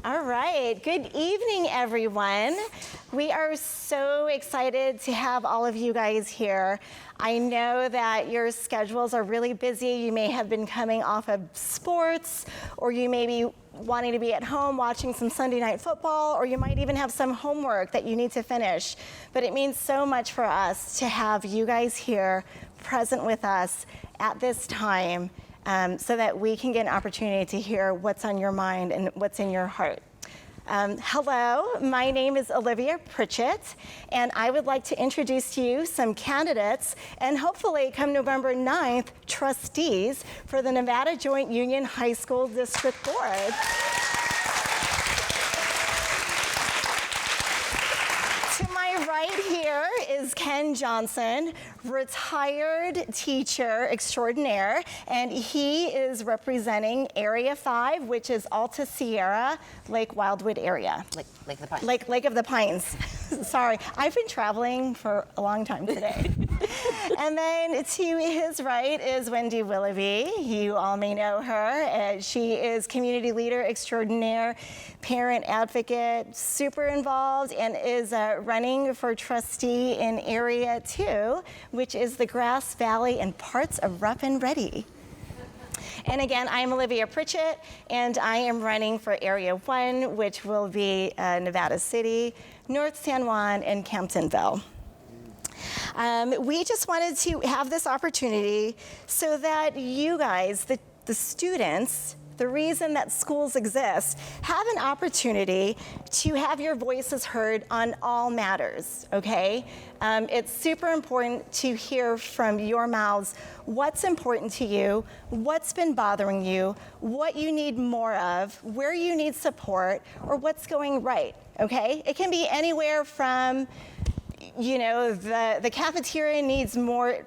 All right, good evening, everyone. We are so excited to have all of you guys here. I know that your schedules are really busy. You may have been coming off of sports, or you may be wanting to be at home watching some Sunday night football, or you might even have some homework that you need to finish. But it means so much for us to have you guys here present with us at this time. So that we can get an opportunity to hear what's on your mind and what's in your heart. Hello, my name is Olivia Pritchett, and I would like to introduce to you some candidates and hopefully come November 9th, trustees for the Nevada Joint Union High School District Board. To my right here is Ken Johnson, retired teacher extraordinaire, and he is representing Area 5, which is Alta Sierra, Lake Wildwood area. Lake of the Pines. Lake of the Pines. Sorry, I've been traveling for a long time today. And then to his right is Wendy Willoughby. You all may know her. She is community leader extraordinaire, parent advocate, super involved, and is running for trustee in Area 2, which is the Grass Valley and parts of Rough and Ready. And again, I'm Olivia Pritchett, and I am running for Area 1, which will be Nevada City, North San Juan, and Camptonville. We just wanted to have this opportunity so that you guys, the students, the reason that schools exist, have an opportunity to have your voices heard on all matters, okay? It's super important to hear from your mouths what's important to you, what's been bothering you, what you need more of, where you need support, or what's going right, okay? It can be anywhere from, you know, the cafeteria needs more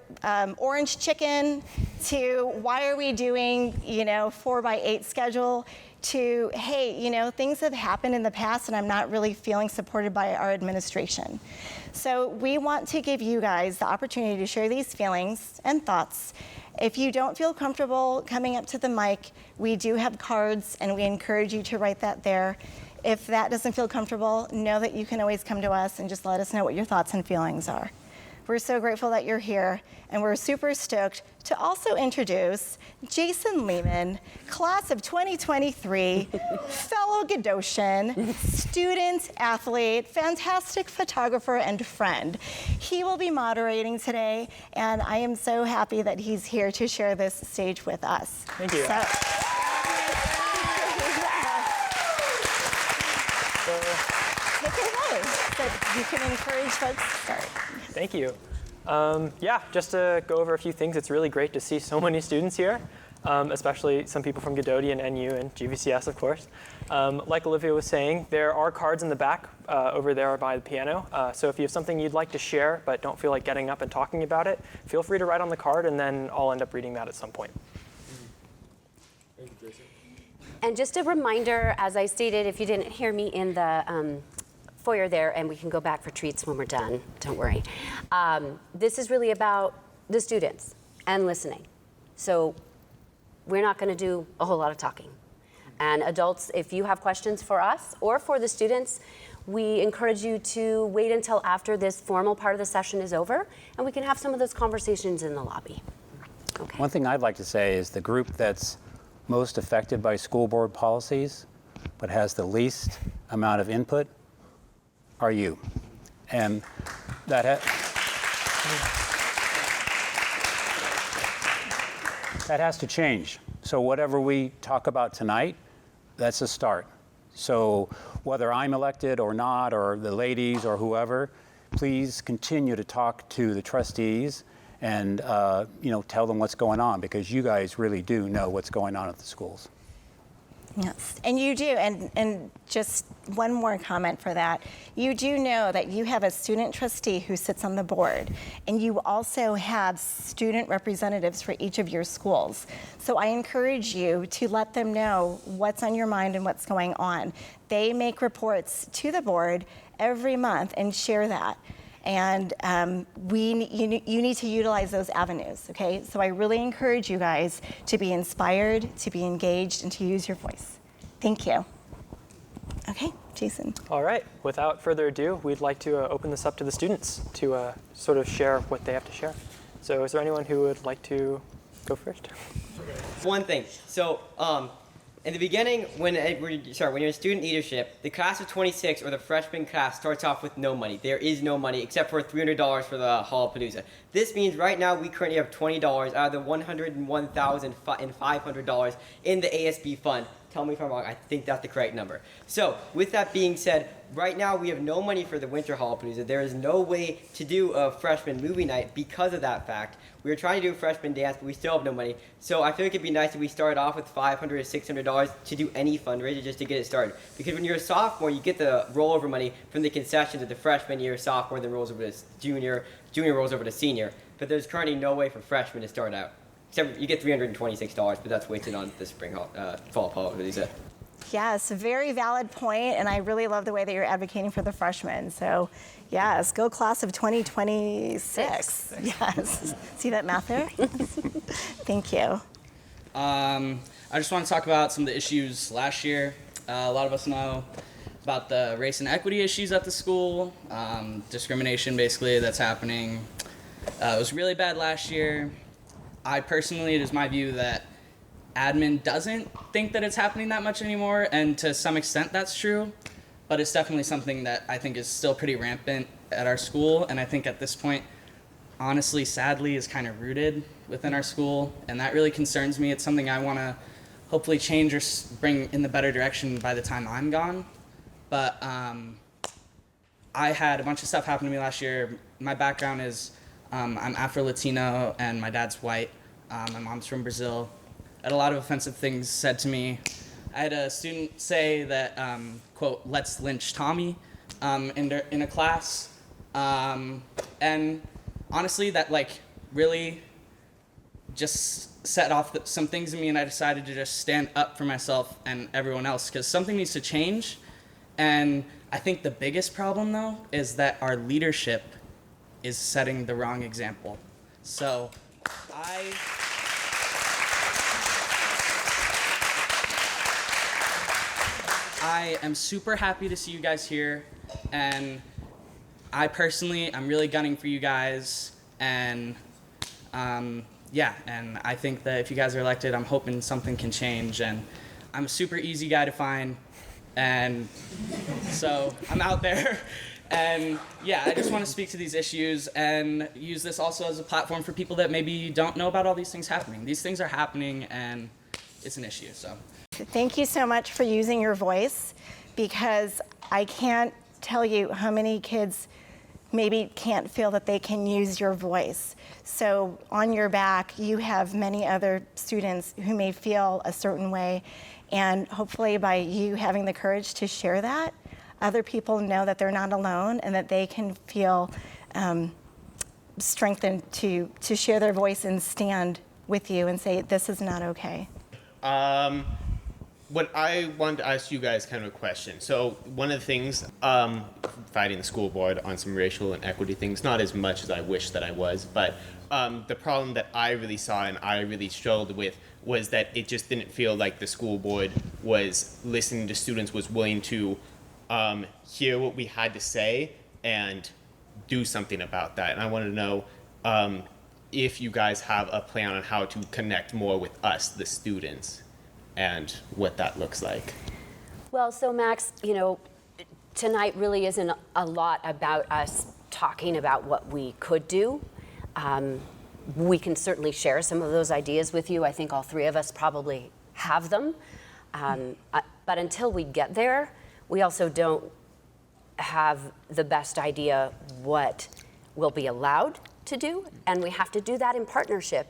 orange chicken, to why are we doing, 4x8 schedule, to, hey, things have happened in the past and I'm not really feeling supported by our administration. So we want to give you guys the opportunity to share these feelings and thoughts. If you don't feel comfortable coming up to the mic, we do have cards and we encourage you to write that there. If that doesn't feel comfortable, know that you can always come to us and just let us know what your thoughts and feelings are. We're so grateful that you're here, and we're super stoked to also introduce Jason Lehman, class of 2023, fellow Godosian, student, athlete, fantastic photographer, and friend. He will be moderating today, and I am so happy that he's here to share this stage with us. Thank you. Take it away, so you can encourage folks to start. Thank you. Just to go over a few things, it's really great to see so many students here, especially some people from Godoti and NU and GVCS, of course. Like Olivia was saying, there are cards in the back over there by the piano. So if you have something you'd like to share but don't feel like getting up and talking about it, feel free to write on the card, and then I'll end up reading that at some point. Thank you, Jason. And just a reminder, as I stated, if you didn't hear me in the foyer there, and we can go back for treats when we're done, don't worry. This is really about the students and listening. So we're not going to do a whole lot of talking. And adults, if you have questions for us or for the students, we encourage you to wait until after this formal part of the session is over, and we can have some of those conversations in the lobby. Okay. One thing I'd like to say is the group that's most affected by school board policies but has the least amount of input are you. And that has to change. So whatever we talk about tonight, that's a start. So whether I'm elected or not, or the ladies or whoever, please continue to talk to the trustees and tell them what's going on, because you guys really do know what's going on at the schools. Yes, and you do, and just one more comment for that. You do know that you have a student trustee who sits on the board, and you also have student representatives for each of your schools. So I encourage you to let them know what's on your mind and what's going on. They make reports to the board every month and share that. And you need to utilize those avenues, okay? So I really encourage you guys to be inspired, to be engaged, and to use your voice. Thank you. Okay, Jason. All right, without further ado, we'd like to open this up to the students to sort of share what they have to share. So is there anyone who would like to go first? One thing. So, in the beginning, when you're in student leadership, the class of 26 or the freshman class starts off with no money. There is no money except for $300 for the Hallapalooza. This means right now we currently have $20 out of the $101,500 in the ASB fund. Tell me if I'm wrong. I think that's the correct number. So, with that being said, right now we have no money for the winter Hallapalooza. There is no way to do a freshman movie night because of that fact. We were trying to do a freshman dance, but we still have no money. So I feel like it'd be nice if we started off with $500 or $600 to do any fundraiser just to get it started. Because when you're a sophomore, you get the rollover money from the concessions of the freshman year, sophomore, then rolls over to junior rolls over to senior. But there's currently no way for freshmen to start out. Except you get $326, but that's wasted on the fall Hallapalooza. Yes, very valid point, and I really love the way that you're advocating for the freshmen. So, yes, go class of 2026. Yes. See that math there? Thank you. I just want to talk about some of the issues last year. A lot of us know about the race and equity issues at the school, discrimination basically that's happening. It was really bad last year. I personally, it is my view that admin doesn't think that it's happening that much anymore, and to some extent that's true, but it's definitely something that I think is still pretty rampant at our school, and I think at this point, honestly, sadly, is kind of rooted within our school, and that really concerns me. It's something I want to hopefully change or bring in the better direction by the time I'm gone, but I had a bunch of stuff happen to me last year. My background is I'm Afro-Latino, and my dad's white. My mom's from Brazil. I had a lot of offensive things said to me. I had a student say that, quote, "let's lynch Tommy," in a class. And honestly, that really just set off some things in me, and I decided to just stand up for myself and everyone else, because something needs to change. And I think the biggest problem, though, is that our leadership is setting the wrong example. So I am super happy to see you guys here, and I personally, I'm really gunning for you guys, and yeah, and I think that if you guys are elected, I'm hoping something can change, and I'm a super easy guy to find, and so I'm out there. And yeah, I just want to speak to these issues and use this also as a platform for people that maybe don't know about all these things happening. These things are happening, and it's an issue, so. Thank you so much for using your voice, because I can't tell you how many kids maybe can't feel that they can use your voice. So on your back, you have many other students who may feel a certain way, and hopefully by you having the courage to share that, other people know that they're not alone and that they can feel strengthened to share their voice and stand with you and say, this is not okay. What I wanted to ask you guys kind of a question. So one of the things, fighting the school board on some racial and equity things, not as much as I wish that I was, but the problem that I really saw and I really struggled with was that it just didn't feel like the school board was listening to students, was willing to hear what we had to say and do something about that. And I want to know if you guys have a plan on how to connect more with us, the students, and what that looks like. Well, so Max, tonight really isn't a lot about us talking about what we could do. We can certainly share some of those ideas with you. I think all three of us probably have them. But until we get there, we also don't have the best idea what we'll be allowed to do, and we have to do that in partnership,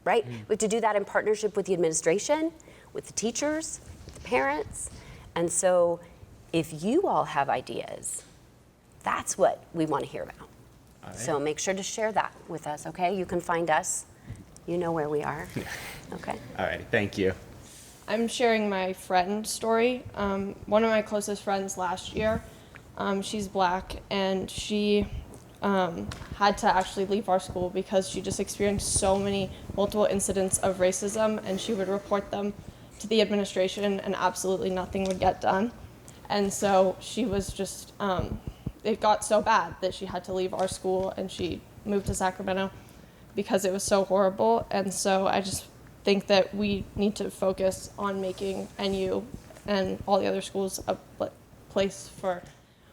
right? We have to do that in partnership with the administration, with the teachers, the parents, and so if you all have ideas, that's what we want to hear about. Right. So make sure to share that with us, okay? You can find us. You know where we are. Okay. All right, thank you. I'm sharing my friend story. One of my closest friends last year, she's black, and she had to actually leave our school because she just experienced multiple incidents of racism, and she would report them to the administration and absolutely nothing would get done. And so she was just, it got so bad that she had to leave our school and she moved to Sacramento because it was so horrible. And so I just think that we need to focus on making NU and all the other schools a place for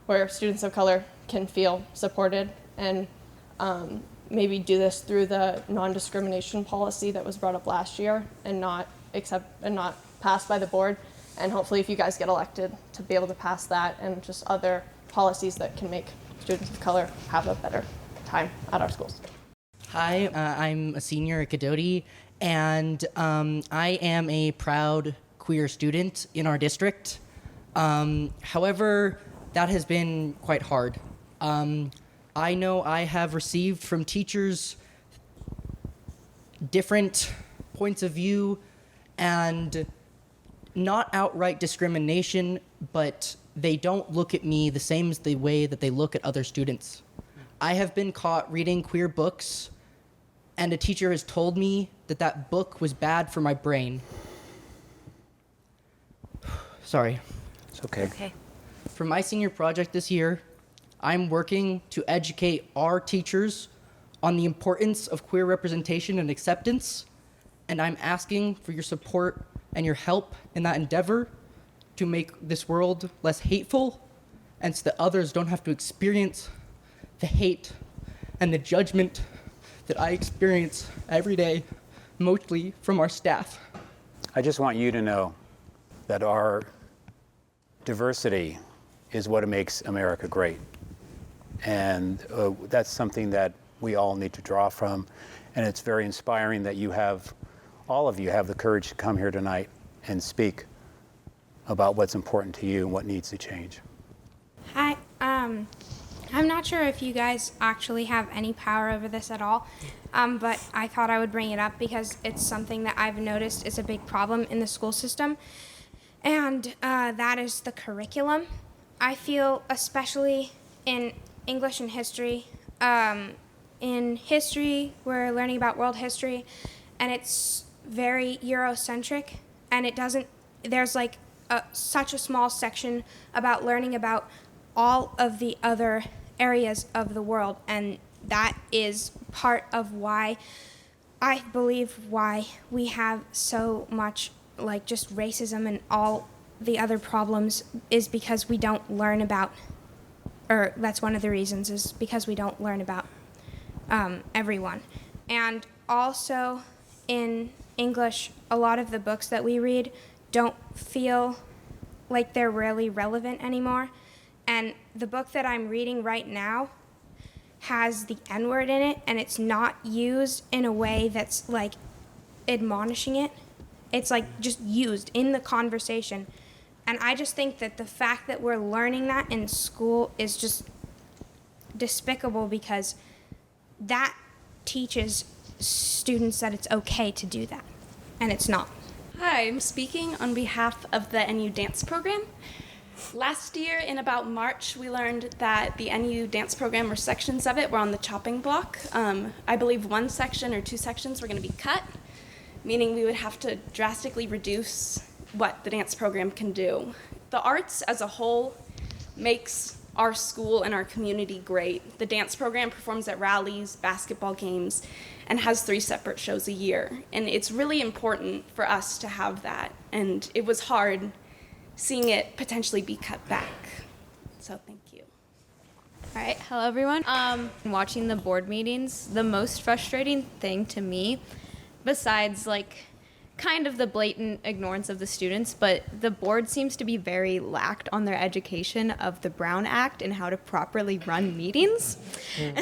where students of color can feel supported, and maybe do this through the non-discrimination policy that was brought up last year and not passed by the board. And hopefully if you guys get elected, to be able to pass that and just other policies that can make students of color have a better time at our schools. Hi, I'm a senior at Cadoti, and I am a proud queer student in our district. However, that has been quite hard. I know I have received from teachers different points of view and not outright discrimination, but they don't look at me the same as the way that they look at other students. I have been caught reading queer books, and a teacher has told me that that book was bad for my brain. Sorry. It's okay. Okay. For my senior project this year, I'm working to educate our teachers on the importance of queer representation and acceptance, and I'm asking for your support and your help in that endeavor to make this world less hateful, and so that others don't have to experience the hate and the judgment that I experience every day, mostly from our staff. I just want you to know that our diversity is what makes America great. And that's something that we all need to draw from. And it's very inspiring that all of you have the courage to come here tonight and speak about what's important to you and what needs to change. Hi, I'm not sure if you guys actually have any power over this at all, but I thought I would bring it up because it's something that I've noticed is a big problem in the school system, and that is the curriculum. I feel especially in English and history. In history, we're learning about world history, and it's very Eurocentric, and there's like such a small section about learning about all of the other areas of the world, and that is part of why I believe why we have so much like just racism and all the other problems is because we don't learn about, or that's one of the reasons, is because we don't learn about everyone. And also in English, a lot of the books that we read don't feel like they're really relevant anymore. And the book that I'm reading right now has the N-word in it, and it's not used in a way that's like admonishing it. It's like just used in the conversation. And I just think that the fact that we're learning that in school is just despicable, because that teaches students that it's okay to do that, and it's not. Hi, I'm speaking on behalf of the NU dance program. Last year, in about March, we learned that the NU dance program, or sections of it, were on the chopping block. I believe one section or two sections were going to be cut, meaning we would have to drastically reduce what the dance program can do. The arts as a whole makes our school and our community great. The dance program performs at rallies, basketball games, and has 3 separate shows a year. And it's really important for us to have that. And it was hard seeing it potentially be cut back. So thank you. All right, hello everyone. Watching the board meetings, the most frustrating thing to me, besides like kind of the blatant ignorance of the students, but the board seems to be very lacked on their education of the Brown Act and how to properly run meetings. And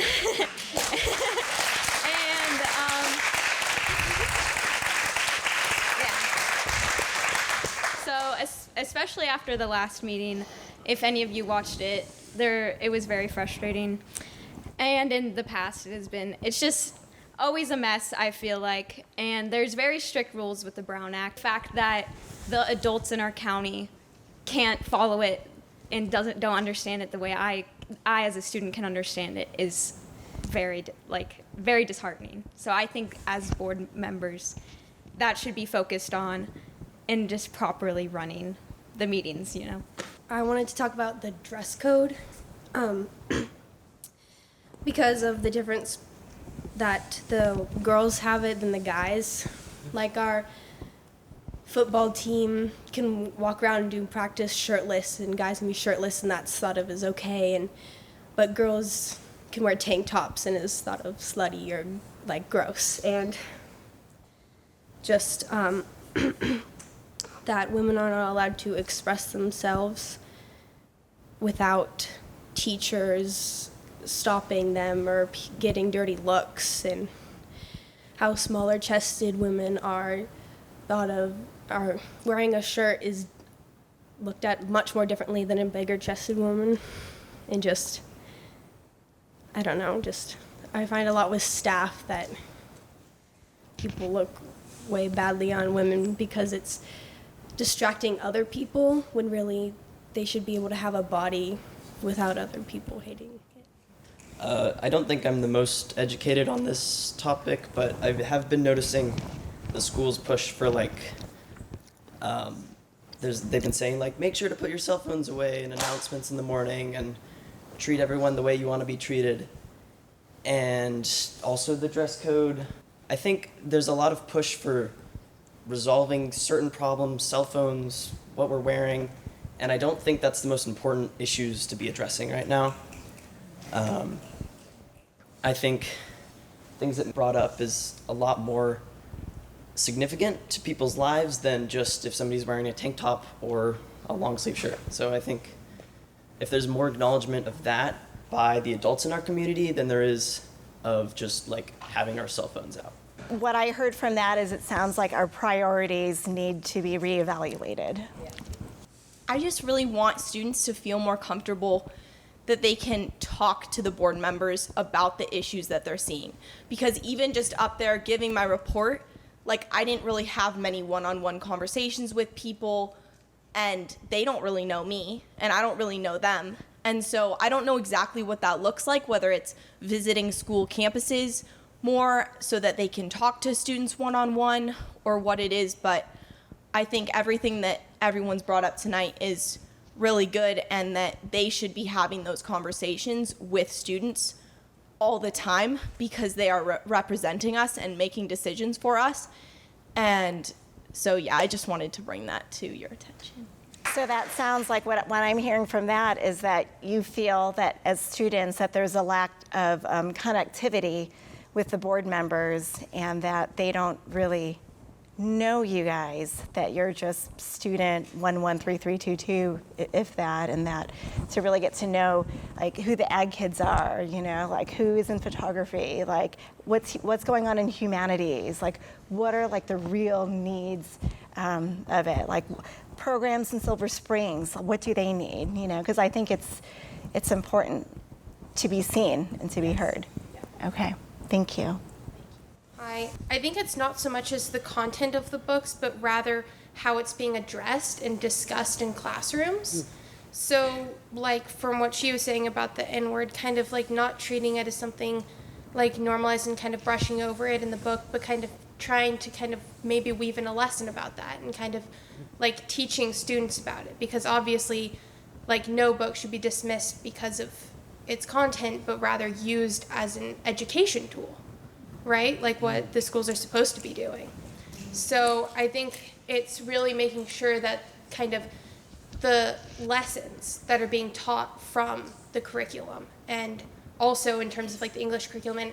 so especially after the last meeting, if any of you watched it, it was very frustrating. And in the past, it's just always a mess, I feel like, and there's very strict rules with the Brown Act. The fact that the adults in our county can't follow it and don't understand it the way I as a student can understand it is very disheartening. So I think as board members, that should be focused on and just properly running the meetings, you know. I wanted to talk about the dress code because of the difference that the girls have it than the guys. Like our football team can walk around and do practice shirtless, and guys can be shirtless, and that's thought of as okay. But girls can wear tank tops and is thought of slutty or like gross. And just that women are not allowed to express themselves without teachers stopping them or getting dirty looks, and how smaller chested women are wearing a shirt is looked at much more differently than a bigger chested woman. And just, I don't know, I find a lot with staff that people look way badly on women because it's distracting other people when really they should be able to have a body without other people hating it. I don't think I'm the most educated on this topic, but I have been noticing the school's push for they've been saying make sure to put your cell phones away in announcements in the morning and treat everyone the way you want to be treated. And also the dress code. I think there's a lot of push for resolving certain problems, cell phones, what we're wearing, and I don't think that's the most important issues to be addressing right now. I think things that brought up is a lot more significant to people's lives than just if somebody's wearing a tank top or a long sleeve shirt. So I think if there's more acknowledgement of that by the adults in our community than there is of just having our cell phones out. What I heard from that is it sounds like our priorities need to be reevaluated. I just really want students to feel more comfortable that they can talk to the board members about the issues that they're seeing. Because even just up there giving my report, I didn't really have many one-on-one conversations with people, and they don't really know me, and I don't really know them. And so I don't know exactly what that looks like, whether it's visiting school campuses more so that they can talk to students one-on-one or what it is, but I think everything that everyone's brought up tonight is really good, and that they should be having those conversations with students all the time because they are representing us and making decisions for us. And so, yeah, I just wanted to bring that to your attention. So that sounds like what I'm hearing from that is that you feel that as students that there's a lack of connectivity with the board members and that they don't really know you guys, that you're just student 113322, if that, and that to really get to know who the ag kids are, who is in photography, what's going on in humanities, what are the real needs of it, programs in Silver Springs, what do they need, because I think it's important to be seen and to be heard. Okay, thank you. I think it's not so much as the content of the books, but rather how it's being addressed and discussed in classrooms. So, from what she was saying about the N-word, kind of not treating it as something normalized and kind of brushing over it in the book, but kind of trying to kind of maybe weave in a lesson about that and kind of teaching students about it. Because obviously, no book should be dismissed because of its content, but rather used as an education tool. Right? What the schools are supposed to be doing. So I think it's really making sure that kind of the lessons that are being taught from the curriculum, and also in terms of the English curriculum, and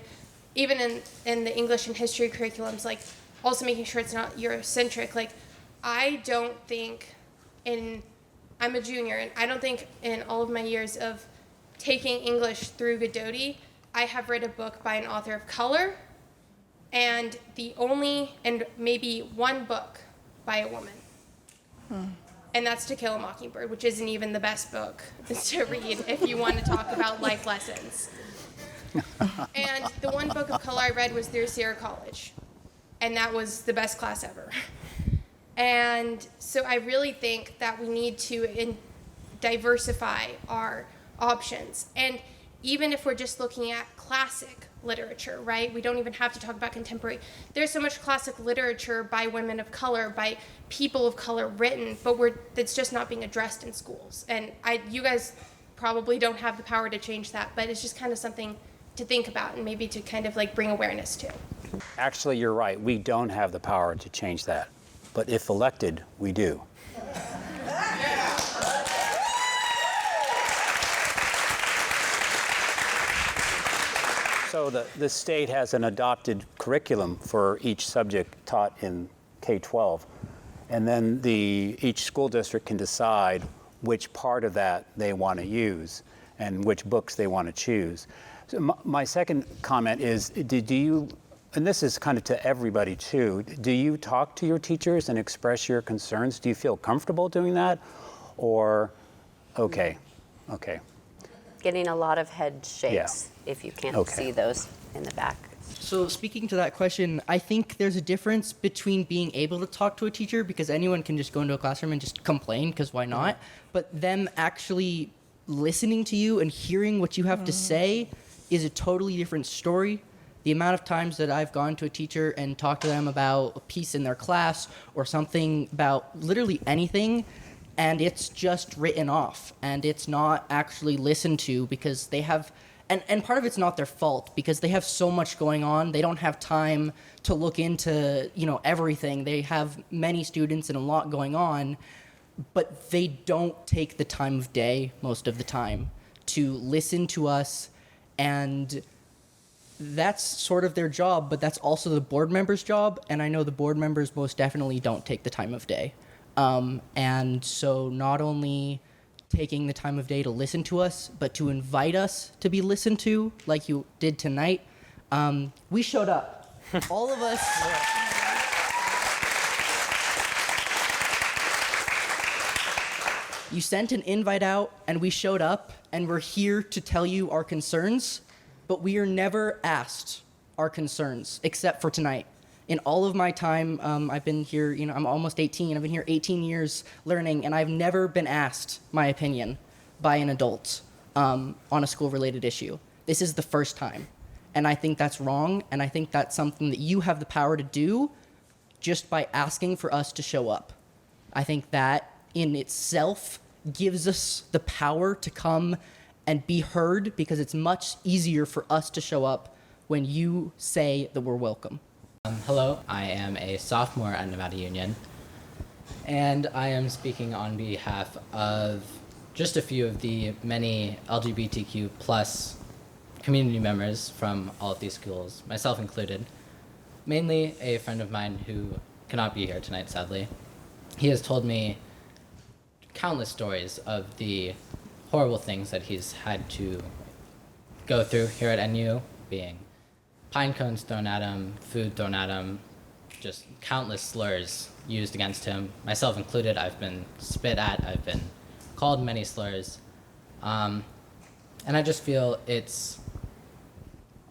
even in the English and history curriculums, also making sure it's not Eurocentric. I don't think I'm a junior, and I don't think in all of my years of taking English through Gododi, I have read a book by an author of color, and maybe one book by a woman. And that's To Kill a Mockingbird, which isn't even the best book to read if you want to talk about life lessons. And the one book of color I read was Dear Sierra College, and that was the best class ever. And so I really think that we need to diversify our options. And even if we're just looking at classic literature, right? We don't even have to talk about contemporary. There's so much classic literature by women of color, by people of color written, but that's just not being addressed in schools. And you guys probably don't have the power to change that, but it's just kind of something to think about and maybe to kind of like bring awareness to. Actually, you're right. We don't have the power to change that. But if elected, we do. So the state has an adopted curriculum for each subject taught in K-12. And then each school district can decide which part of that they want to use and which books they want to choose. So my second comment is, do you, and this is kind of to everybody too, do you talk to your teachers and express your concerns? Do you feel comfortable doing that? Or, okay. Getting a lot of head shakes if you can't see those in the back. So speaking to that question, I think there's a difference between being able to talk to a teacher, because anyone can just go into a classroom and just complain, because why not? But them actually listening to you and hearing what you have to say is a totally different story. The amount of times that I've gone to a teacher and talked to them about a piece in their class or something about literally anything, and it's just written off and it's not actually listened to because they have, and part of it's not their fault because they have so much going on. They don't have time to look into, everything. They have many students and a lot going on, but they don't take the time of day most of the time to listen to us, and that's sort of their job, but that's also the board members' job, and I know the board members most definitely don't take the time of day. And so not only taking the time of day to listen to us, but to invite us to be listened to, like you did tonight, we showed up. All of us. You sent an invite out, and we showed up, and we're here to tell you our concerns, but we are never asked our concerns, except for tonight. In all of my time, I've been here, I'm almost 18. I've been here 18 years learning, and I've never been asked my opinion by an adult on a school-related issue. This is the first time, and I think that's wrong, and I think that's something that you have the power to do just by asking for us to show up. I think that in itself gives us the power to come and be heard, because it's much easier for us to show up when you say that we're welcome. Hello, I am a sophomore at Nevada Union, and I am speaking on behalf of just a few of the many LGBTQ plus community members from all of these schools, myself included. Mainly a friend of mine who cannot be here tonight, sadly. He has told me countless stories of the horrible things that he's had to go through here at NU, being pine cones thrown at him, food thrown at him, just countless slurs used against him, myself included. I've been spit at, I've been called many slurs. And I just feel it's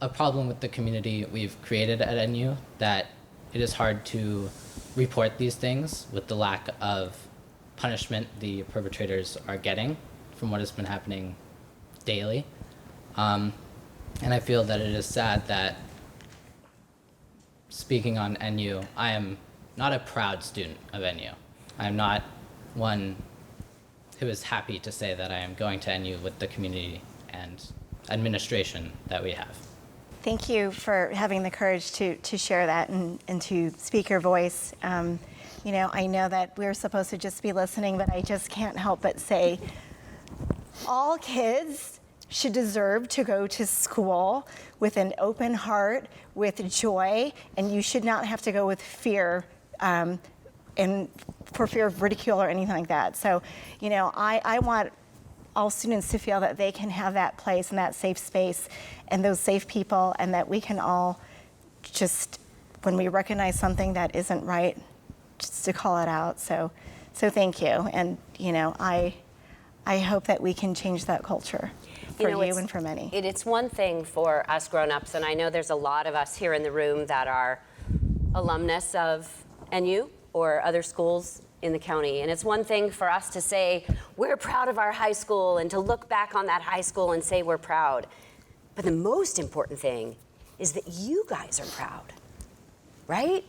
a problem with the community we've created at NU, that it is hard to report these things with the lack of punishment the perpetrators are getting from what has been happening daily. And I feel that it is sad that, speaking on NU, I am not a proud student of NU. I am not one who is happy to say that I am going to NU with the community and administration that we have. Thank you for having the courage to share that and to speak your voice. I know that we're supposed to just be listening, but I just can't help but say all kids should deserve to go to school with an open heart, with joy, and you should not have to go with fear and for fear of ridicule or anything like that. So, I want all students to feel that they can have that place and that safe space and those safe people, and that we can all just, when we recognize something that isn't right, just to call it out. So thank you. And, I hope that we can change that culture for you and for many. It's one thing for us grown-ups, and I know there's a lot of us here in the room that are alumnus of NU or other schools in the county. And it's one thing for us to say, we're proud of our high school, and to look back on that high school and say we're proud. But the most important thing is that you guys are proud, right?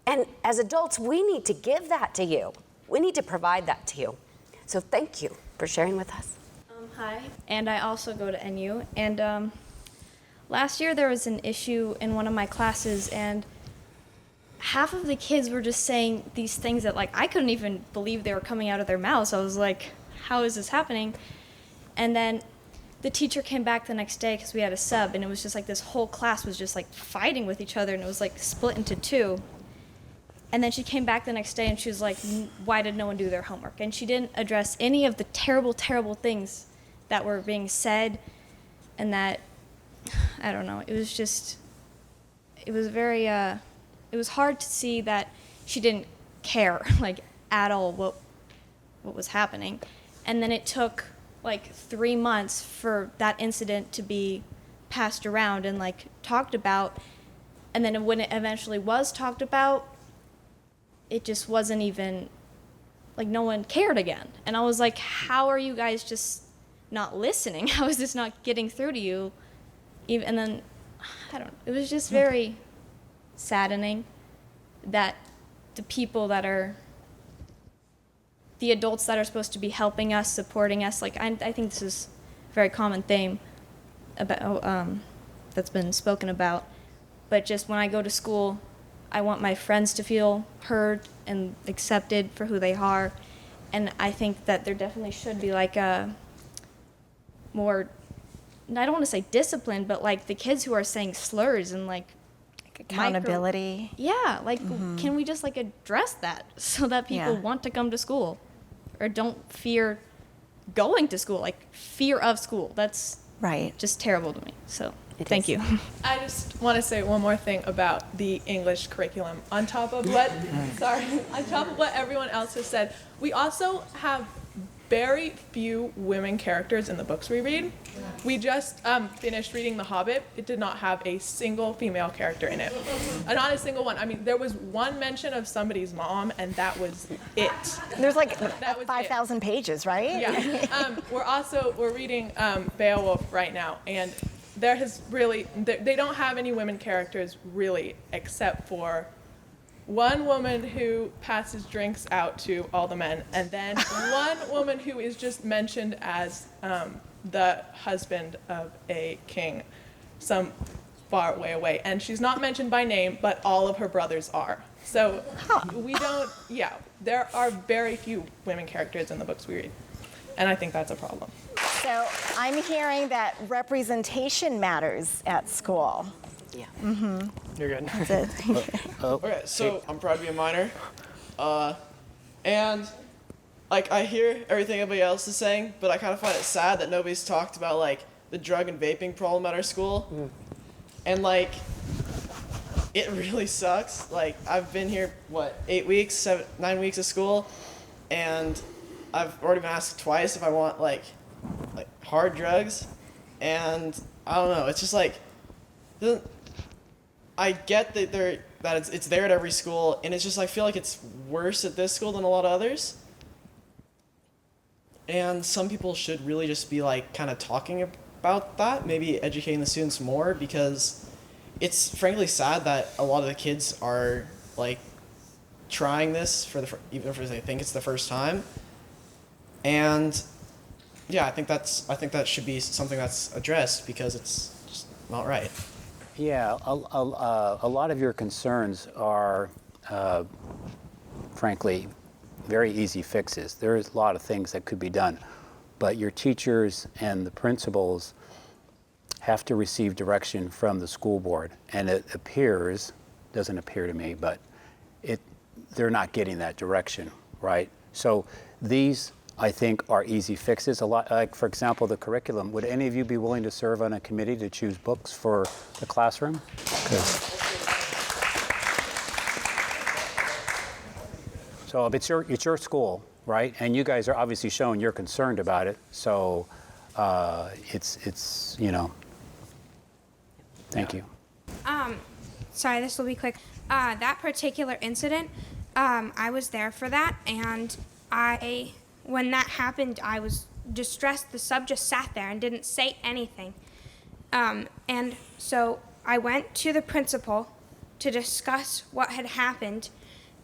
And as adults, we need to give that to you. We need to provide that to you. So thank you for sharing with us. Hi, and I also go to NU. And last year there was an issue in one of my classes, and half of the kids were just saying these things that, like, I couldn't even believe they were coming out of their mouths. I was like, how is this happening? And then the teacher came back the next day because we had a sub, and it was just like this whole class was just like fighting with each other, and it was like split into two. And then she came back the next day and she was like, why did no one do their homework? And she didn't address any of the terrible, terrible things that were being said, and that, I don't know, it was just, it was very, it was hard to see that she didn't care, like, at all what was happening. And then it took like 3 months for that incident to be passed around and like talked about. And then when it eventually was talked about, it just wasn't even, like, no one cared again. And I was like, how are you guys just not listening? How is this not getting through to you? And then, I don't know, it was just very saddening that the people that are, the adults that are supposed to be helping us, supporting us, like, I think this is a very common theme about, that's been spoken about. But just when I go to school, I want my friends to feel heard and accepted for who they are. And I think that there definitely should be like a more, I don't want to say discipline, but like the kids who are saying slurs and like accountability. Yeah, like can we just like address that so that people want to come to school or don't fear going to school, like fear of school. That's right. Just terrible to me. So thank you. I just want to say one more thing about the English curriculum. On top of what, on top of what everyone else has said, we also have very few women characters in the books we read. We just finished reading The Hobbit. It did not have a single female character in it. Not a single one. I mean, there was one mention of somebody's mom, and that was it. There's like 5,000 pages, right? Yeah. We're reading Beowulf right now, and there has really, they don't have any women characters really, except for one woman who passes drinks out to all the men, and then one woman who is just mentioned as the husband of a king some far way away. And she's not mentioned by name, but all of her brothers are. So there are very few women characters in the books we read. And I think that's a problem. So I'm hearing that representation matters at school. Yeah. Mm-hmm. You're good. That's it. Okay, so I'm proud to be a minor. And like I hear everything everybody else is saying, but I kind of find it sad that nobody's talked about like the drug and vaping problem at our school. And like it really sucks. Like I've been here 9 weeks of school, and I've already been asked twice if I want like hard drugs, and I don't know. It's just like I get that it's there at every school, and it's just I feel like it's worse at this school than a lot of others. And some people should really just be like kind of talking about that, maybe educating the students more, because it's frankly sad that a lot of the kids are like trying this even if they think it's the first time. And yeah, I think that should be something that's addressed, because it's just not right. Yeah, a lot of your concerns are, frankly, very easy fixes. There's a lot of things that could be done, but your teachers and the principals have to receive direction from the school board, and it appears, doesn't appear to me, but they're not getting that direction, right? So these, I think, are easy fixes. A lot, like for example, the curriculum. Would any of you be willing to serve on a committee to choose books for the classroom? So it's your school, right? And you guys are obviously showing you're concerned about it. So it's Sorry, this will be quick. That particular incident, I was there for that, and when that happened, I was distressed. The sub just sat there and didn't say anything. And so I went to the principal to discuss what had happened,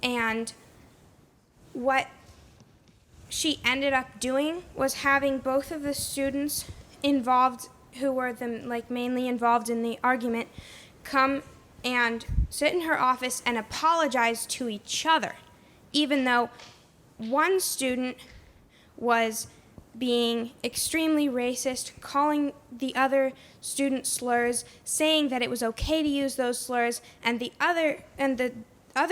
and what she ended up doing was having both of the students involved, who were mainly involved in the argument, come and sit in her office and apologize to each other, even though one student was being extremely racist, calling the other student slurs, saying that it was okay to use those slurs, and the other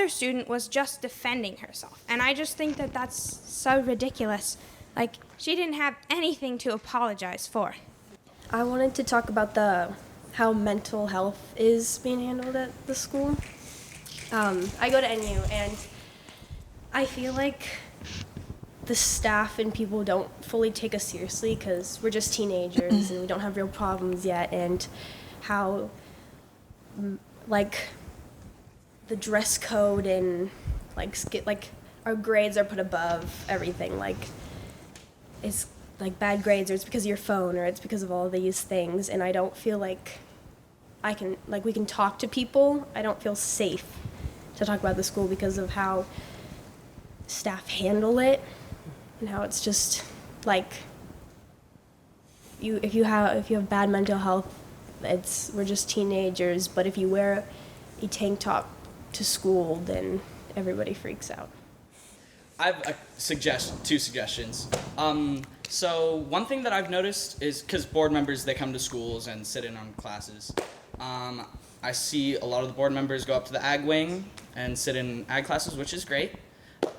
student was just defending herself. And I just think that that's so ridiculous. Like, she didn't have anything to apologize for. I wanted to talk about how mental health is being handled at the school. I go to NU, and I feel like the staff and people don't fully take us seriously because we're just teenagers and we don't have real problems yet, and how the dress code and our grades are put above everything. It's like bad grades, or it's because of your phone, or it's because of all these things, and I don't feel like we can talk to people. I don't feel safe to talk about the school because of how staff handle it, and how it's just if you have bad mental health, we're just teenagers, but if you wear a tank top to school, then everybody freaks out. I have two suggestions. So one thing that I've noticed is, because board members, they come to schools and sit in on classes. I see a lot of the board members go up to the ag wing and sit in ag classes, which is great.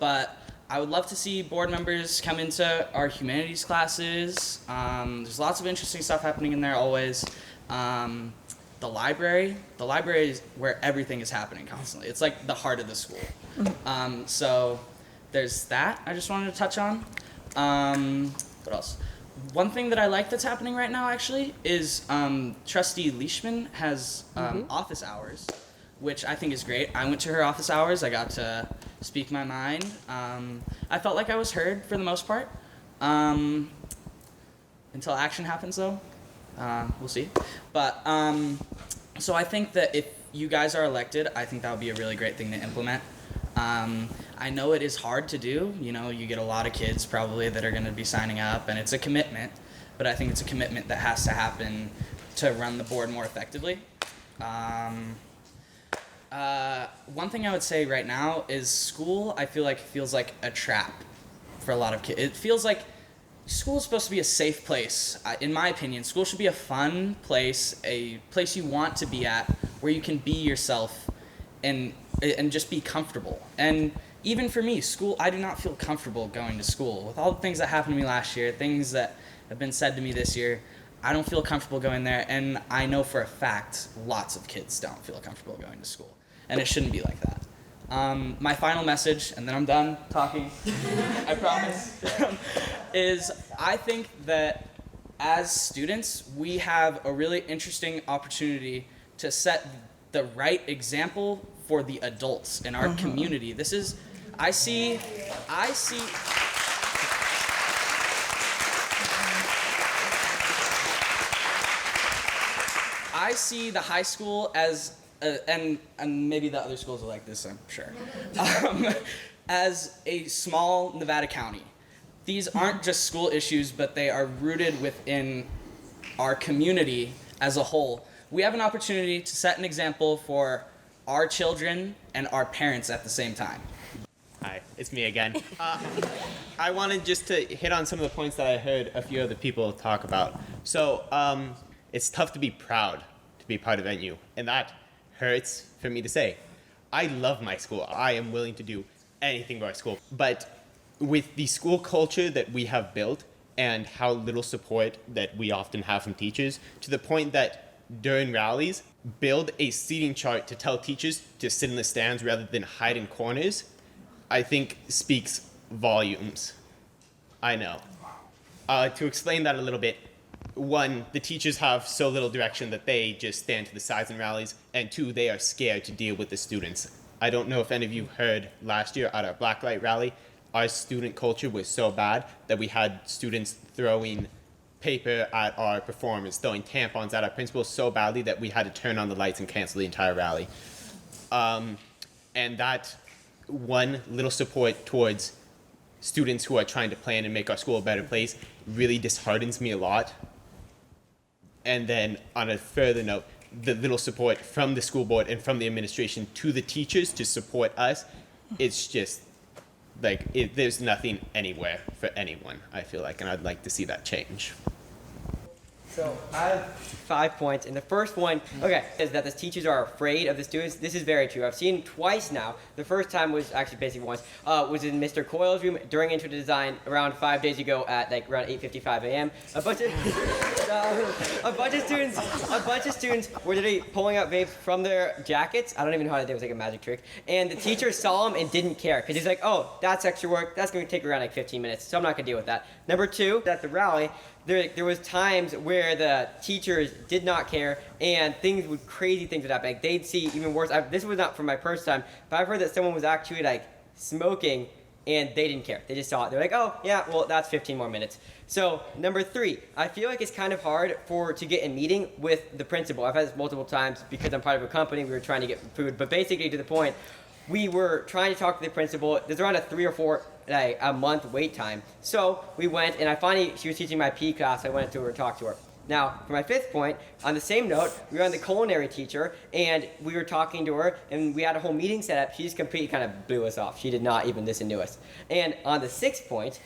But I would love to see board members come into our humanities classes. There's lots of interesting stuff happening in there always. The library is where everything is happening constantly. It's like the heart of the school. So there's that I just wanted to touch on. What else? One thing that I like that's happening right now actually is Trustee Leishman has office hours, which I think is great. I went to her office hours. I got to speak my mind. I felt like I was heard for the most part. Until action happens though. We'll see. But so I think that if you guys are elected, I think that would be a really great thing to implement. I know it is hard to do. You know, you get a lot of kids probably that are going to be signing up, and it's a commitment, but I think it's a commitment that has to happen to run the board more effectively. One thing I would say right now is school, I feel like feels like a trap for a lot of kids. It feels like school is supposed to be a safe place. In my opinion, school should be a fun place, a place you want to be at, where you can be yourself and just be comfortable. And even for me, school, I do not feel comfortable going to school. With all the things that happened to me last year, things that have been said to me this year, I don't feel comfortable going there. And I know for a fact, lots of kids don't feel comfortable going to school. And it shouldn't be like that. My final message, and then I'm done talking, I promise, is I think that as students, we have a really interesting opportunity to set the right example for the adults in our community. This is, I see the high school as, and maybe the other schools are like this, I'm sure, as a small Nevada county. These aren't just school issues, but they are rooted within our community as a whole. We have an opportunity to set an example for our children and our parents at the same time. Hi, it's me again. I wanted just to hit on some of the points that I heard a few other people talk about. So it's tough to be proud to be part of NU, and that hurts for me to say. I love my school. I am willing to do anything for our school. But with the school culture that we have built and how little support that we often have from teachers, to the point that during rallies, build a seating chart to tell teachers to sit in the stands rather than hide in corners, I think speaks volumes. I know. To explain that a little bit, one, the teachers have so little direction that they just stand to the sides in rallies, and two, they are scared to deal with the students I don't know if any of you heard last year at our Blacklight rally, our student culture was so bad that we had students throwing paper at our performers, throwing tampons at our principals so badly that we had to turn on the lights and cancel the entire rally. And that one little support towards students who are trying to plan and make our school a better place really disheartens me a lot. And then on a further note, the little support from the school board and from the administration to the teachers to support us, it's just like, there's nothing anywhere for anyone, I feel like, and I'd like to see that change. So I have 5 points, and the first one, is that the teachers are afraid of the students. This is very true. I've seen twice now. The first time was actually basically once, was in Mr. Coyle's room during Intro to Design around 5 days ago at like around 8:55 a.m. A bunch of students were literally pulling out vapes from their jackets. I don't even know how to do it. It was like a magic trick. And the teacher saw him and didn't care because he's like, oh, that's extra work. That's going to take around like 15 minutes, so I'm not going to deal with that. Number two, at the rally, there was times where the teachers did not care and crazy things would happen. Like they'd see even worse. This was not from my first time, but I've heard that someone was actually like smoking and they didn't care. They just saw it. They're like, oh yeah, well that's 15 more minutes. So number three, I feel like it's kind of hard to get a meeting with the principal. I've had this multiple times because I'm part of a company. We were trying to get food, but basically to the point, we were trying to talk to the principal. There's around a 3 or 4 a month wait time. So we went, and she was teaching my PE class. I went to her and talked to her. Now, for my fifth point, on the same note, we were on the culinary teacher, and we were talking to her, and we had a whole meeting set up. She just completely kind of blew us off. She did not even listen to us. And on the sixth point,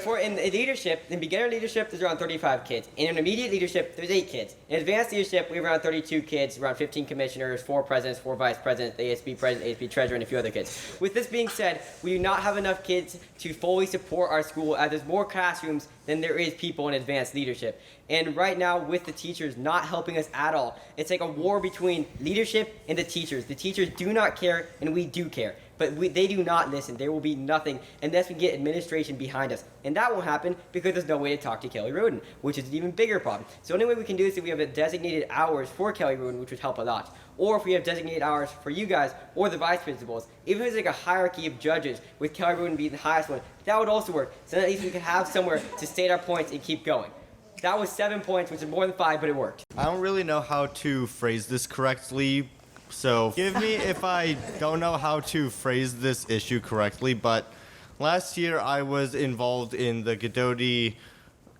in leadership, in beginner leadership, there's around 35 kids. In intermediate leadership, there's 8 kids. In advanced leadership, we have around 32 kids, around 15 commissioners, 4 presidents, 4 vice presidents, the ASB president, ASB treasurer, and a few other kids. With this being said, we do not have enough kids to fully support our school, as there's more classrooms than there is people in advanced leadership. And right now, with the teachers not helping us at all, it's like a war between leadership and the teachers. The teachers do not care, and we do care. But they do not listen. There will be nothing unless we get administration behind us. And that won't happen because there's no way to talk to Kelly Roden, which is an even bigger problem. So the only way we can do this is if we have designated hours for Kelly Roden, which would help a lot. Or if we have designated hours for you guys or the vice principals. Even if there's like a hierarchy of judges with Kelly Roden being the highest one, that would also work. So at least we could have somewhere to state our points and keep going. That was 7 points, which is more than 5, but it worked. I don't really know how to phrase this correctly, so forgive me if I don't know how to phrase this issue correctly, but last year I was involved in the Gadoti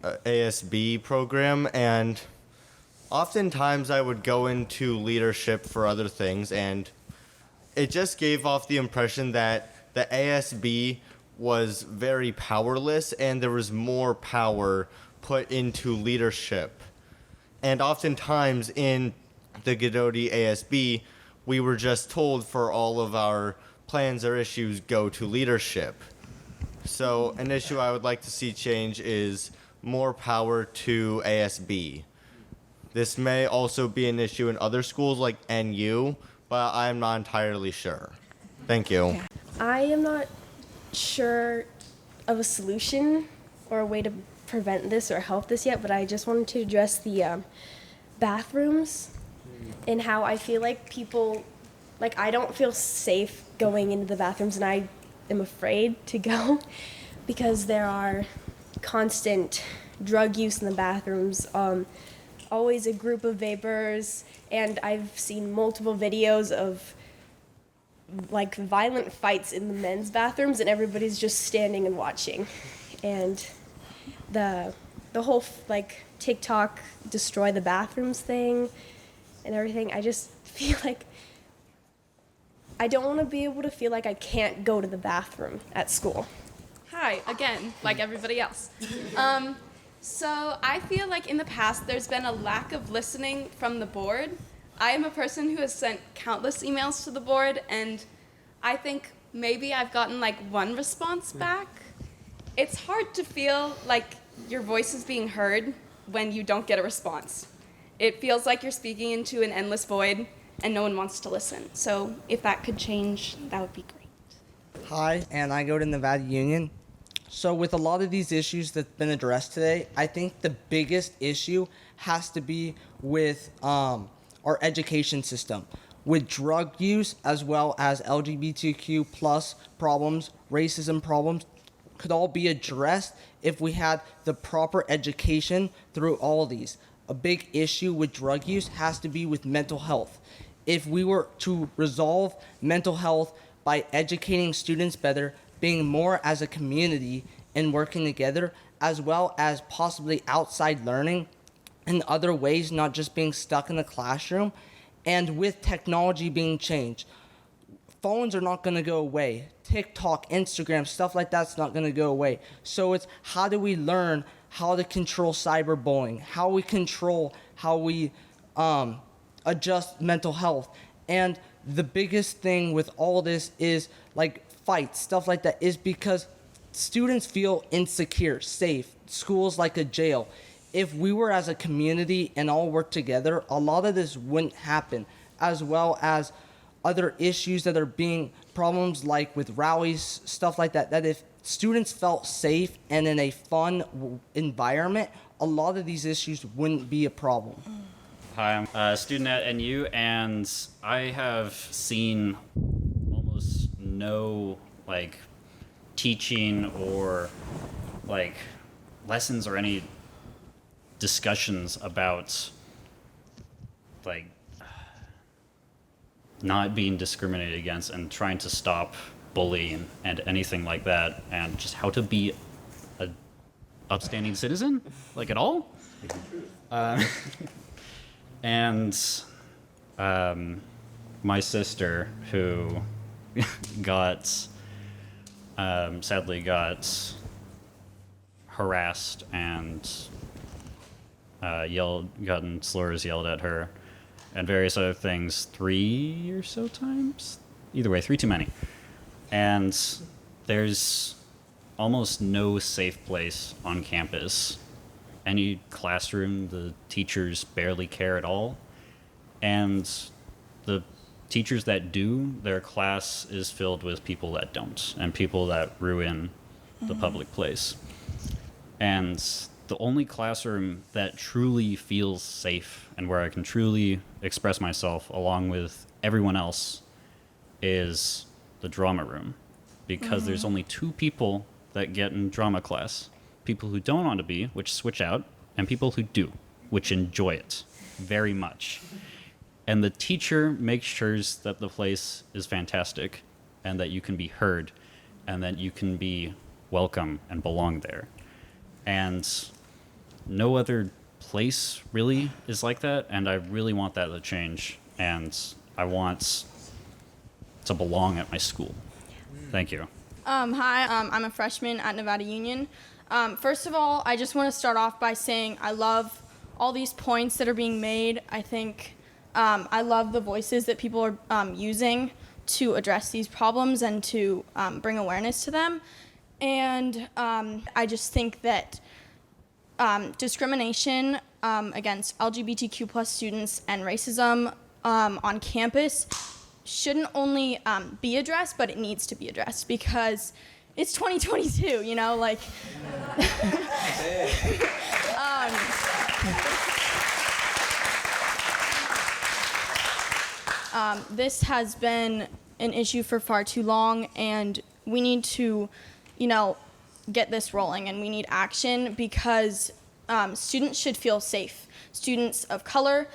ASB program, and oftentimes I would go into leadership for other things, and it just gave off the impression that the ASB was very powerless and there was more power put into leadership. And oftentimes in the Gadoti ASB, we were just told for all of our plans or issues go to leadership. So an issue I would like to see change is more power to ASB. This may also be an issue in other schools like NU, but I'm not entirely sure. Thank you. I am not sure of a solution or a way to prevent this or help this yet, but I just wanted to address the bathrooms and how I feel like people, like I don't feel safe going into the bathrooms, and I am afraid to go because there are constant drug use in the bathrooms, always a group of vapors, and I've seen multiple videos of like violent fights in the men's bathrooms and everybody's just standing and watching. And the whole like TikTok destroy the bathrooms thing and everything, I just feel like I don't want to be able to feel like I can't go to the bathroom at school. Hi, again, like everybody else. So I feel like in the past there's been a lack of listening from the board. I am a person who has sent countless emails to the board, and I think maybe I've gotten like one response back. It's hard to feel like your voice is being heard when you don't get a response. It feels like you're speaking into an endless void and no one wants to listen. So if that could change, that would be great. Hi, and I go to Nevada Union. So with a lot of these issues that's been addressed today, I think the biggest issue has to be with our education system. with drug use as well as LGBTQ plus problems, racism problems, could all be addressed if we had the proper education through all of these. A big issue with drug use has to be with mental health. If we were to resolve mental health by educating students better, being more as a community and working together, as well as possibly outside learning in other ways, not just being stuck in the classroom, and with technology being changed. Phones are not going to go away. TikTok, Instagram, stuff like that's not going to go away. So it's how do we learn how to control cyberbullying, how we control, how we adjust mental health. And the biggest thing with all this is like fights, stuff like that, is because students feel insecure, safe. School's like a jail. If we were as a community and all work together, a lot of this wouldn't happen, as well as other issues that are being problems like with rallies, stuff like that, that if students felt safe and in a fun environment, a lot of these issues wouldn't be a problem. Hi, I'm a student at NU, and I have seen almost no like teaching or like lessons or any discussions about like not being discriminated against and trying to stop bullying and anything like that, and just how to be a upstanding citizen, like at all. And my sister, who got sadly got harassed and gotten slurs yelled at her, and various other things 3 or so times. Either way, 3 too many. And there's almost no safe place on campus. Any classroom, the teachers barely care at all. And the teachers that do, their class is filled with people that don't, and people that ruin the public place. And the only classroom that truly feels safe and where I can truly express myself along with everyone else is the drama room. Because there's only 2 people that get in drama class. People who don't want to be, which switch out, and people who do, which enjoy it very much. And the teacher makes sure that the place is fantastic and that you can be heard and that you can be welcome and belong there. And no other place really is like that, and I really want that to change, and I want to belong at my school. Thank you. Hi, I'm a freshman at Nevada Union. First of all, I just want to start off by saying I love all these points that are being made. I think I love the voices that people are using to address these problems and to bring awareness to them. And I just think that discrimination against LGBTQ plus students and racism on campus shouldn't only be addressed, but it needs to be addressed because it's 2022, you know, like. This has been an issue for far too long, and we need to, you know, get this rolling, and we need action because students should feel safe. Students of color,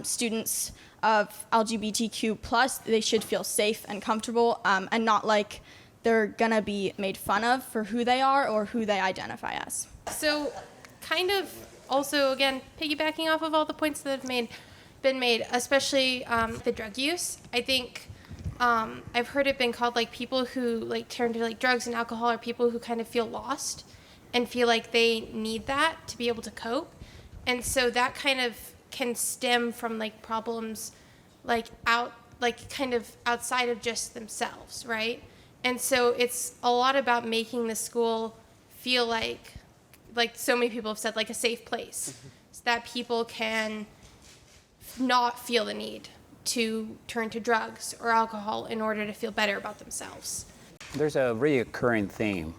students of LGBTQ plus, they should feel safe and comfortable, and not like they're gonna be made fun of for who they are or who they identify as. So, kind of also, again, piggybacking off of all the points that have been made, especially the drug use. I think I've heard it been called like people who like turn to like drugs and alcohol are people who kind of feel lost and feel like they need that to be able to cope. And so that kind of can stem from like problems like kind of outside of just themselves, right? And so it's a lot about making the school feel like so many people have said, like a safe place, so that people can not feel the need to turn to drugs or alcohol in order to feel better about themselves. There's a reoccurring theme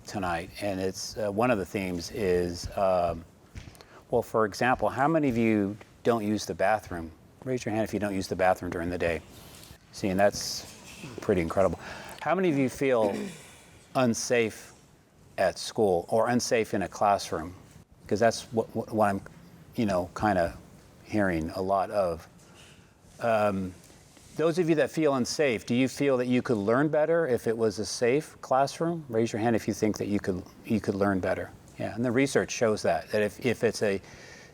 tonight, and it's one of the themes is, well, for example, how many of you don't use the bathroom Raise your hand if you don't use the bathroom during the day. See, and that's pretty incredible. How many of you feel unsafe at school or unsafe in a classroom? Because that's what I'm, kind of hearing a lot of. Those of you that feel unsafe, do you feel that you could learn better if it was a safe classroom? Raise your hand if you think that you could learn better. Yeah, and the research shows that if it's a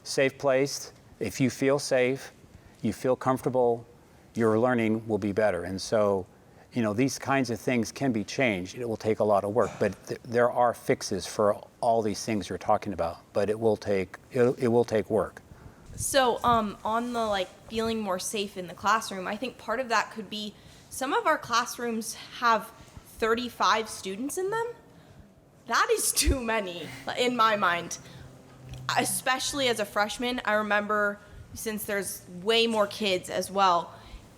safe place, if you feel safe, you feel comfortable, your learning will be better. And so, these kinds of things can be changed. It will take a lot of work, but there are fixes for all these things you're talking about. But it will take work. So, on the feeling more safe in the classroom, I think part of that could be some of our classrooms have 35 students in them. That is too many in my mind. Especially as a freshman, I remember, since there's way more kids as well,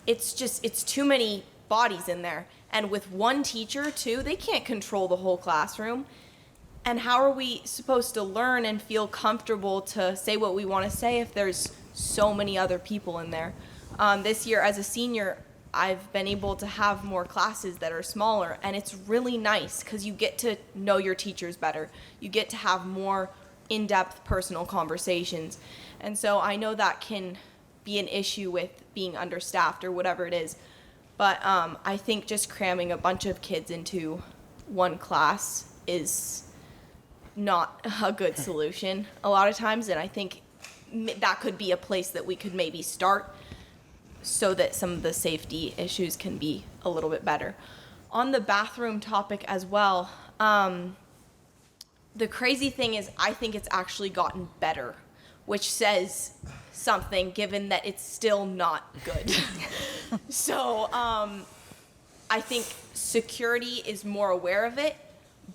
it's too many bodies in there. And with one teacher too, they can't control the whole classroom. And how are we supposed to learn and feel comfortable to say what we want to say if there's so many other people in there? This year as a senior, I've been able to have more classes that are smaller, and it's really nice because you get to know your teachers better. You get to have more in-depth personal conversations. And so I know that can be an issue with being understaffed or whatever it is. But I think just cramming a bunch of kids into one class is not a good solution a lot of times. And I think that could be a place that we could maybe start so that some of the safety issues can be a little bit better. On the bathroom topic as well, the crazy thing is I think it's actually gotten better, which says something given that it's still not good. So I think security is more aware of it,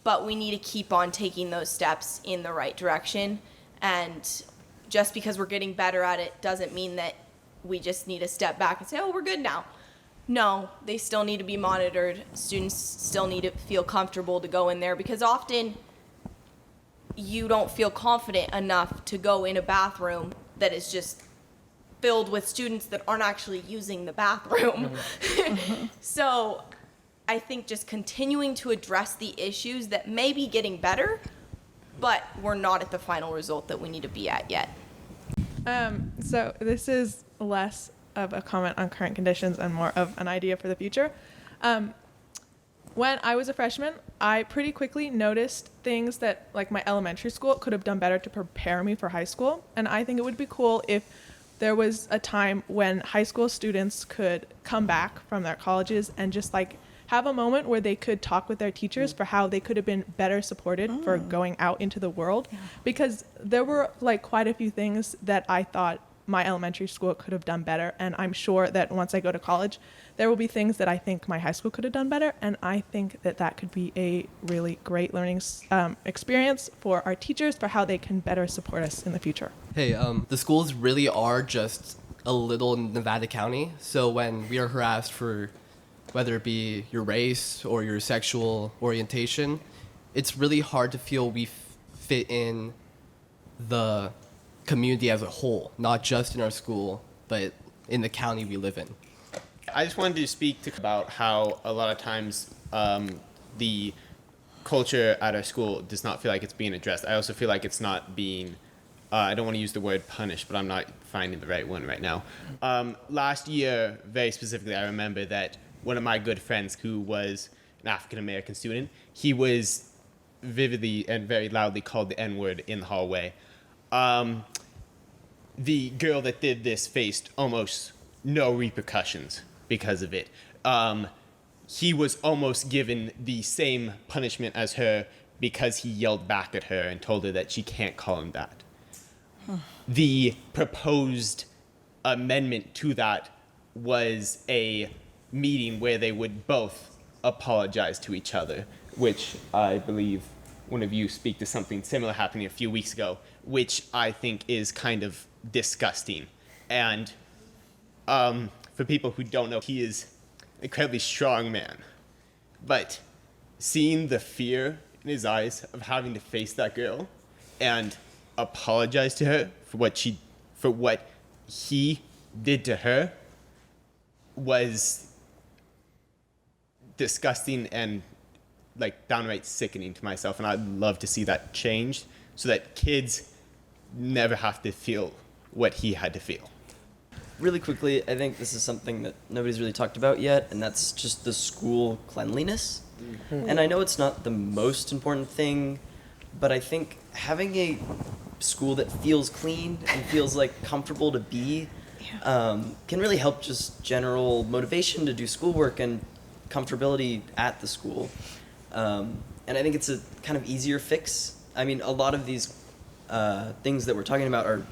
but we need to keep on taking those steps in the right direction. And just because we're getting better at it doesn't mean that we just need to step back and say, oh, we're good now. No, they still need to be monitored. Students still need to feel comfortable to go in there, because often you don't feel confident enough to go in a bathroom that is just filled with students that aren't actually using the bathroom. So I think just continuing to address the issues that may be getting better, but we're not at the final result that we need to be at yet. So this is less of a comment on current conditions and more of an idea for the future. When I was a freshman, I pretty quickly noticed things that my elementary school could have done better to prepare me for high school. And I think it would be cool if there was a time when high school students could come back from their colleges and just have a moment where they could talk with their teachers for how they could have been better supported for going out into the world. Because there were quite a few things that I thought my elementary school could have done better, and I'm sure that once I go to college there will be things that I think my high school could have done better, and I think that could be a really great learning experience for our teachers for how they can better support us in the future. Hey, the schools really are just a little Nevada County, so when we are harassed for whether it be your race or your sexual orientation, it's really hard to feel we fit in the community as a whole, not just in our school, but in the county we live in. I just wanted to speak about how a lot of times the culture at our school does not feel like it's being addressed. I also feel like it's not being, I don't want to use the word punished, but I'm not finding the right one right now. Last year, very specifically, I remember that one of my good friends who was an African-American student, he was vividly and very loudly called the N-word in the hallway. The girl that did this faced almost no repercussions because of it. He was almost given the same punishment as her because he yelled back at her and told her that she can't call him that. The proposed amendment to that was a meeting where they would both apologize to each other, which I believe one of you speak to something similar happening a few weeks ago, which I think is kind of disgusting. And for people who don't know, he is an incredibly strong man. But seeing the fear in his eyes of having to face that girl and apologize to her for what he did to her was disgusting and like downright sickening to myself, and I'd love to see that changed so that kids never have to feel what he had to feel. Really quickly, I think this is something that nobody's really talked about yet, and that's just the school cleanliness. And I know it's not the most important thing, but I think having a school that feels clean and feels like comfortable to be can really help just general motivation to do schoolwork and comfortability at the school. And I think it's a kind of easier fix. I mean, a lot of these things that we're talking about are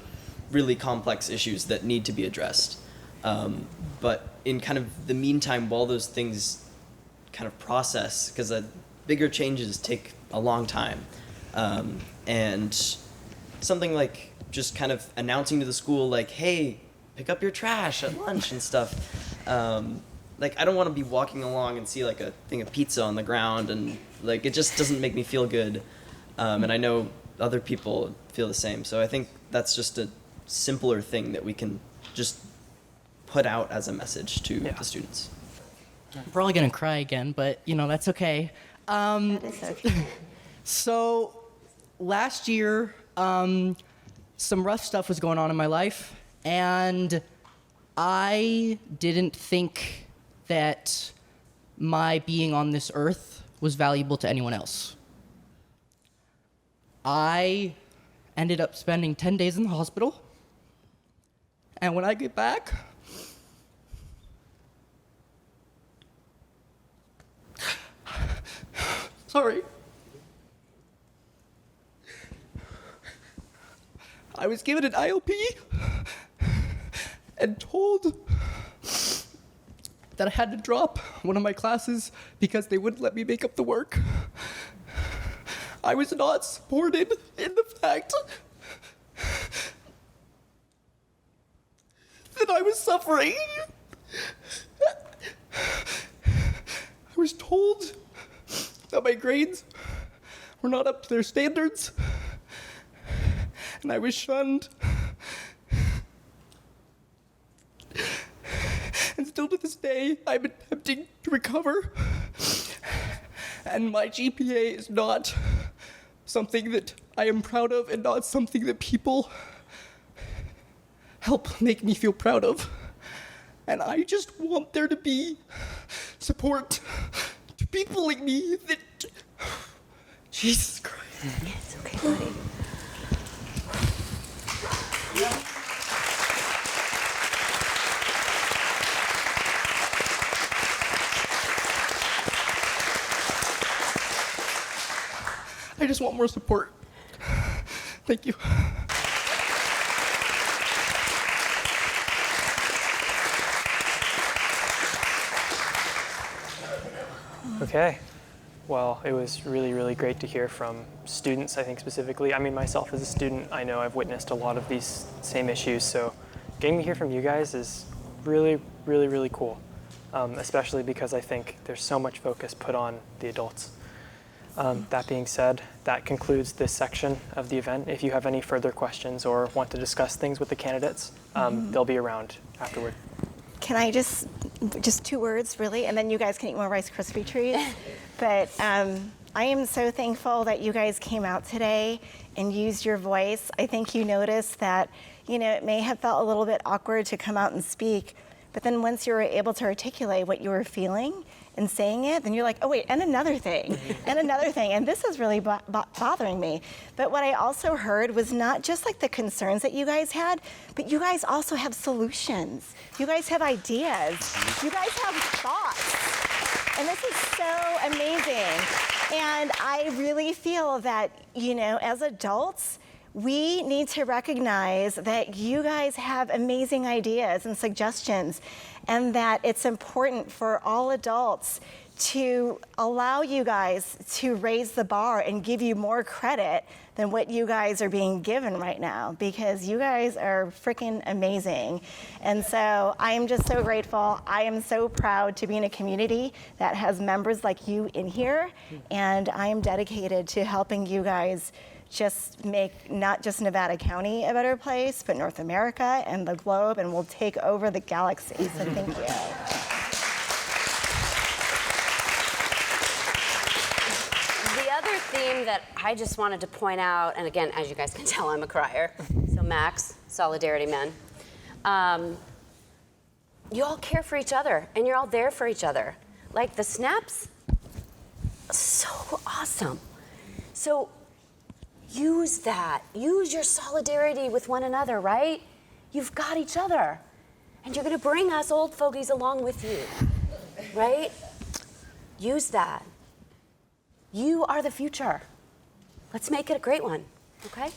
really complex issues that need to be addressed. But in kind of the meantime, while those things kind of process, because bigger changes take a long time. And something like just kind of announcing to the school, like, hey, pick up your trash at lunch and stuff. Like, I don't want to be walking along and see like a thing of pizza on the ground, and like, it just doesn't make me feel good. And I know other people feel the same. So I think that's just a simpler thing that we can just put out as a message to the students. I'm probably gonna cry again, but that's okay. That is okay. So last year, some rough stuff was going on in my life, and I didn't think that my being on this earth was valuable to anyone else. I ended up spending 10 days in the hospital, and when I get back, sorry, I was given an IOP and told that I had to drop one of my classes because they wouldn't let me make up the work. I was not supported in the fact that I was suffering. I was told that my grades were not up to their standards, and I was shunned. And still to this day, I'm attempting to recover. And my GPA is not something that I am proud of, and not something that people help make me feel proud of. And I just want there to be support to people like me that... Jesus Christ. It's okay, buddy. I just want more support. Thank you. Okay. Well, it was really, really great to hear from students, I think specifically. I mean, myself as a student, I know I've witnessed a lot of these same issues, so getting to hear from you guys is really, really, really cool, especially because I think there's so much focus put on the adults. That being said, that concludes this section of the event. If you have any further questions or want to discuss things with the candidates, they'll be around afterward. Can I just 2 words, really, and then you guys can eat more Rice Krispie treats. But I am so thankful that you guys came out today and used your voice. I think you noticed that, it may have felt a little bit awkward to come out and speak, but then once you were able to articulate what you were feeling and saying it, then you're like, oh wait, and another thing, and another thing, and this is really bothering me. But what I also heard was not just like the concerns that you guys had, but you guys also have solutions. You guys have ideas. You guys have thoughts. And this is so amazing. And I really feel that, as adults, we need to recognize that you guys have amazing ideas and suggestions, and that it's important for all adults to allow you guys to raise the bar and give you more credit than what you guys are being given right now, because you guys are freaking amazing. And so I am just so grateful. I am so proud to be in a community that has members like you in here, and I am dedicated to helping you guys just make not just Nevada County a better place, but North America and the globe, and we'll take over the galaxy. So thank you. The other theme that I just wanted to point out, and again, as you guys can tell, I'm a crier. So Max, solidarity men. You all care for each other, and you're all there for each other. Like the snaps, so awesome. So use that. Use your solidarity with one another, right? You've got each other. And you're going to bring us old fogies along with you, right? Use that. You are the future. Let's make it a great one, okay?